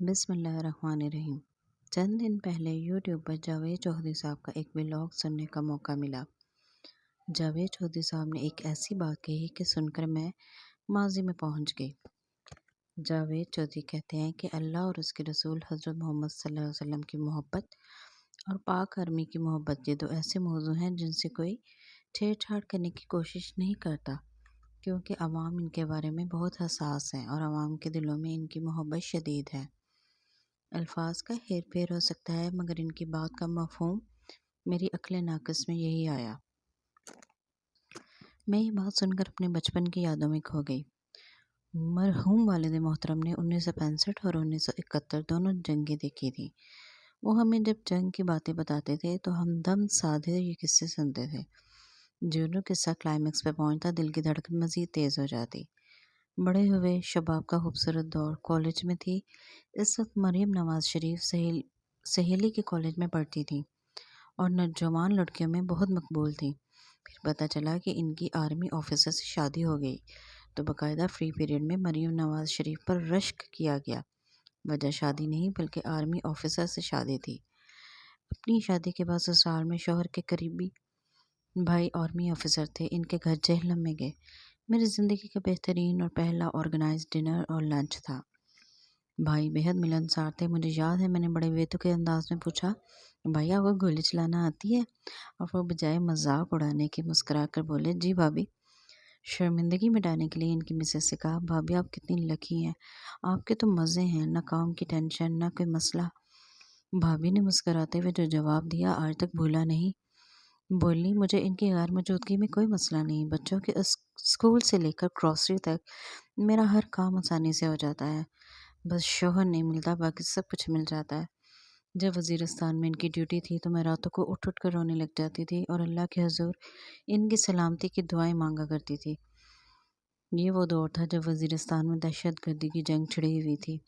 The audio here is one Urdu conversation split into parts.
بسم اللہ الرحمن الرحیم۔ چند دن پہلے یوٹیوب پر جاوید چودھری صاحب کا ایک ولاگ سننے کا موقع ملا۔ جاوید چودھری صاحب نے ایک ایسی بات کہی کہ سن کر میں ماضی میں پہنچ گئی۔ جاوید چودھری کہتے ہیں کہ اللہ اور اس کے رسول حضرت محمد صلی اللہ علیہ وسلم کی محبت اور پاک آرمی کی محبت، یہ دو ایسے موضوع ہیں جن سے کوئی چھیڑ چھاڑ کرنے کی کوشش نہیں کرتا، کیونکہ عوام ان کے بارے میں بہت حساس ہیں اور عوام کے دلوں میں ان کی محبت شدید ہے۔ الفاظ کا ہیر پھیر ہو سکتا ہے، مگر ان کی بات کا مفہوم میری عقل ناقص میں یہی آیا۔ میں یہ بات سن کر اپنے بچپن کی یادوں میں کھو گئی۔ مرحوم والد محترم نے 1965 اور 1971 دونوں جنگیں دیکھی تھیں۔ وہ ہمیں جب جنگ کی باتیں بتاتے تھے تو ہم دم سادھے یہ قصے سنتے تھے۔ جو قصہ کلائمیکس پہ پہنچتا، دل کی دھڑکن مزید تیز ہو جاتی۔ بڑے ہوئے شباب کا خوبصورت دور کالج میں تھی۔ اس وقت مریم نواز شریف سہیلی کے کالج میں پڑھتی تھی اور نوجوان لڑکیوں میں بہت مقبول تھی۔ پھر پتہ چلا کہ ان کی آرمی آفیسر سے شادی ہو گئی، تو باقاعدہ فری پیریڈ میں مریم نواز شریف پر رشک کیا گیا۔ وجہ شادی نہیں بلکہ آرمی آفیسر سے شادی تھی۔ اپنی شادی کے بعد سسرال میں شوہر کے قریبی بھائی آرمی آفیسر تھے، ان کے گھر جہلم میں گئے۔ میری زندگی کا بہترین اور پہلا آرگنائز ڈنر اور لنچ تھا۔ بھائی بہت ملنسار تھے۔ مجھے یاد ہے میں نے بڑے بیتوقع انداز میں پوچھا، بھائی آپ کو گولی چلانا آتی ہے؟ اور وہ بجائے مذاق اڑانے کے مسکرا کر بولے، جی بھابھی۔ شرمندگی مٹانے کے لیے ان کی مسز سے کہا، بھابھی آپ کتنی لکی ہیں، آپ کے تو مزے ہیں، نہ کام کی ٹینشن نہ کوئی مسئلہ۔ بھابھی نے مسکراتے ہوئے جو جواب دیا آج تک بھولا نہیں۔ بولی، مجھے ان کی غیر موجودگی میں کوئی مسئلہ نہیں، بچوں کے اسکول سے لے کر گروسری تک میرا ہر کام آسانی سے ہو جاتا ہے، بس شوہر نہیں ملتا، باقی سب کچھ مل جاتا ہے۔ جب وزیرستان میں ان کی ڈیوٹی تھی تو میں راتوں کو اٹھ کر رونے لگ جاتی تھی اور اللہ کے حضور ان کی سلامتی کی دعائیں مانگا کرتی تھی۔ یہ وہ دور تھا جب وزیرستان میں دہشت گردی کی جنگ چھڑی ہوئی تھی،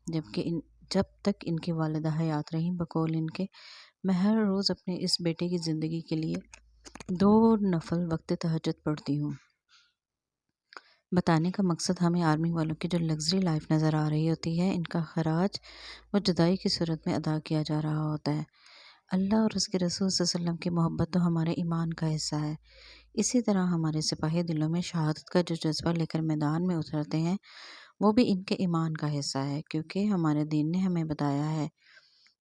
جب تک ان کی والدہ حیات رہیں، بقول ان کے میں ہر روز اپنے اس بیٹے کی زندگی کے لیے 2 نفل وقت تہجد پڑھتی ہوں۔ بتانے کا مقصد ہمیں آرمی والوں کی جو لگژری لائف نظر آ رہی ہوتی ہے، ان کا خراج وہ جدائی کی صورت میں ادا کیا جا رہا ہوتا ہے۔ اللہ اور اس کے رسول صلی اللہ علیہ وسلم کی محبت تو ہمارے ایمان کا حصہ ہے۔ اسی طرح ہمارے سپاہی دلوں میں شہادت کا جو جذبہ لے کر میدان میں اترتے ہیں، وہ بھی ان کے ایمان کا حصہ ہے، کیونکہ ہمارے دین نے ہمیں بتایا ہے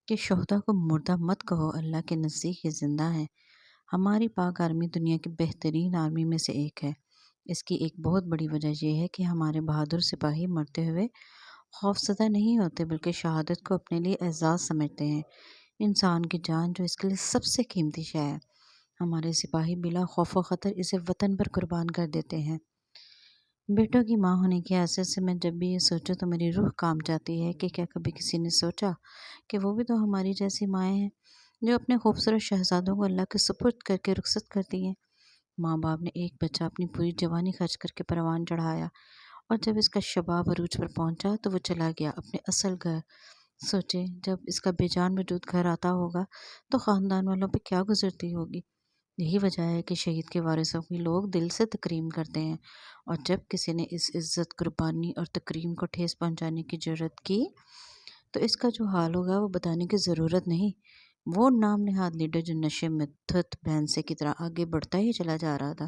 کہ شہداء کو مردہ مت کہو، اللہ کے نزدیک یہ زندہ ہیں۔ ہماری پاک آرمی دنیا کی بہترین آرمی میں سے ایک ہے۔ اس کی ایک بہت بڑی وجہ یہ ہے کہ ہمارے بہادر سپاہی مرتے ہوئے خوفزدہ نہیں ہوتے، بلکہ شہادت کو اپنے لیے اعزاز سمجھتے ہیں۔ انسان کی جان جو اس کے لیے سب سے قیمتی شے ہے، ہمارے سپاہی بلا خوف و خطر اسے وطن پر قربان کر دیتے ہیں۔ بیٹوں کی ماں ہونے کی حیثیت سے میں جب بھی یہ سوچوں تو میری روح کانپ جاتی ہے کہ کیا کبھی کسی نے سوچا کہ وہ بھی تو ہماری جیسی مائیں ہیں جو اپنے خوبصورت شہزادوں کو اللہ کے سپرد کر کے رخصت کرتی ہیں۔ ماں باپ نے ایک بچہ اپنی پوری جوانی خرچ کر کے پروان چڑھایا، اور جب اس کا شباب عروج پر پہنچا تو وہ چلا گیا اپنے اصل گھر۔ سوچے جب اس کا بے جان وجود گھر آتا ہوگا تو خاندان والوں پہ کیا گزرتی ہوگی۔ یہی وجہ ہے کہ شہید کے وارثوں کی لوگ دل سے تکریم کرتے ہیں، اور جب کسی نے اس عزت، قربانی اور تکریم کو ٹھیس پہنچانے کی جرات کی تو اس کا جو حال ہوگا وہ بتانے کی ضرورت نہیں۔ وہ نام نہاد لیڈر جو نشے میں دھت بھینسے کی طرح آگے بڑھتا ہی چلا جا رہا تھا،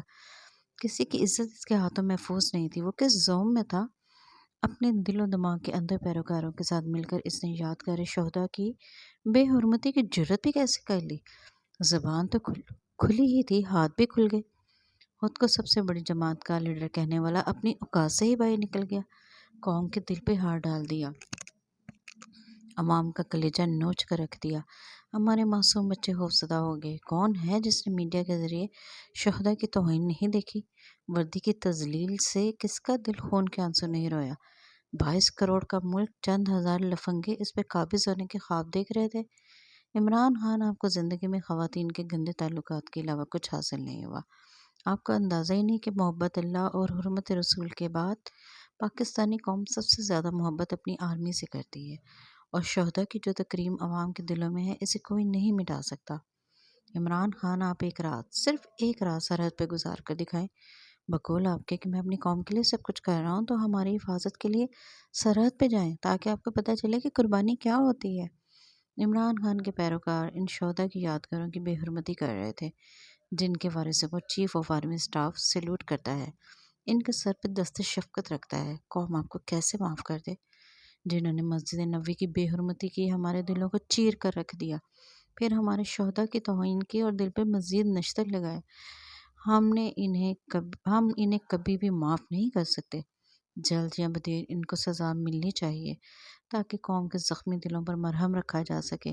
کسی کی عزت اس کے ہاتھوں محفوظ نہیں تھی۔ وہ کس زوم میں تھا؟ اپنے دل و دماغ کے اندر پیروکاروں کے ساتھ مل کر اس نے یادگار شہداء کی بے حرمتی کی جرت بھی کیسے کر لی؟ زبان تو کھلی ہی تھی، ہاتھ بھی کھل گئے۔ خود کو سب سے بڑی جماعت کا لیڈر کہنے والا اپنی اوقات سے ہی باہر نکل گیا، قوم کے دل پہ ہار ڈال دیا، عوام کا کلیجہ نوچ کر رکھ دیا۔ ہمارے معصوم بچے خوفزدہ ہو گئے۔ کون ہے جس نے میڈیا کے ذریعے شہداء کی توہین نہیں دیکھی؟ وردی کی تذلیل سے کس کا دل خون کے آنسو نہیں رویا؟ 22 کروڑ کا ملک، چند ہزار لفنگے اس پہ قابض ہونے کے خواب دیکھ رہے تھے۔ عمران خان، آپ کو زندگی میں خواتین کے گندے تعلقات کے علاوہ کچھ حاصل نہیں ہوا۔ آپ کو اندازہ ہی نہیں کہ محبت اللہ اور حرمت رسول کے بعد پاکستانی قوم سب سے زیادہ محبت اپنی آرمی سے کرتی ہے، اور شہداء کی جو تکریم عوام کے دلوں میں ہے اسے کوئی نہیں مٹا سکتا۔ عمران خان، آپ ایک رات، صرف ایک رات سرحد پہ گزار کر دکھائیں، بقول آپ کے کہ میں اپنی قوم کے لیے سب کچھ کر رہا ہوں، تو ہماری حفاظت کے لیے سرحد پہ جائیں تاکہ آپ کو پتہ چلے کہ قربانی کیا ہوتی ہے۔ عمران خان کے پیروکار ان شہدا کی یادگاروں کی بے حرمتی کر رہے تھے، جن کے وارث کو chief of army staff salute کرتا ہے، ان کے سر پہ دست شفقت رکھتا ہے۔ قوم آپ کو کیسے معاف کر دے؟ جنہوں نے مسجد نبوی کی بے حرمتی کی، ہمارے دلوں کو چیر کر رکھ دیا، پھر ہمارے شہدا کی توہین کی اور دل پہ مزید نشتر لگائے۔ ہم انہیں کبھی بھی معاف نہیں کر سکتے۔ جلد یا بدیر ان کو سزا ملنی چاہیے تاکہ قوم کے زخمی دلوں پر مرہم رکھا جا سکے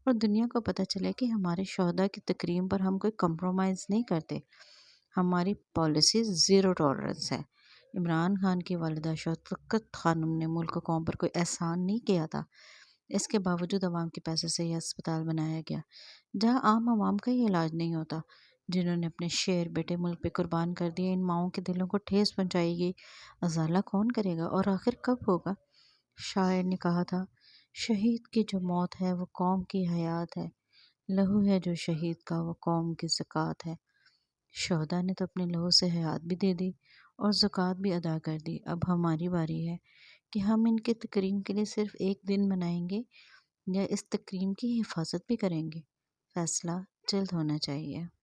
اور دنیا کو پتہ چلے کہ ہمارے شہداء کی تکریم پر ہم کوئی کمپرومائز نہیں کرتے۔ ہماری پالیسی زیرو ٹالرنس ہے۔ عمران خان کی والدہ شوکت خانم نے ملک و قوم پر کوئی احسان نہیں کیا تھا، اس کے باوجود عوام کے پیسے سے یہ اسپتال بنایا گیا جہاں عام عوام کا ہی علاج نہیں ہوتا۔ جنہوں نے اپنے شیر بیٹے ملک پہ قربان کر دیے، ان ماؤں کے دلوں کو ٹھیس پہنچائی گئی، ازالہ کون کرے گا اور آخر کب ہوگا؟ شاعر نے کہا تھا، شہید کی جو موت ہے وہ قوم کی حیات ہے، لہو ہے جو شہید کا وہ قوم کی زکوٰۃ ہے۔ شہداء نے تو اپنے لہو سے حیات بھی دے دی اور زکوٰۃ بھی ادا کر دی۔ اب ہماری باری ہے کہ ہم ان کی تکریم کے لیے صرف ایک دن منائیں گے یا اس تکریم کی حفاظت بھی کریں گے۔ فیصلہ جلد ہونا چاہیے۔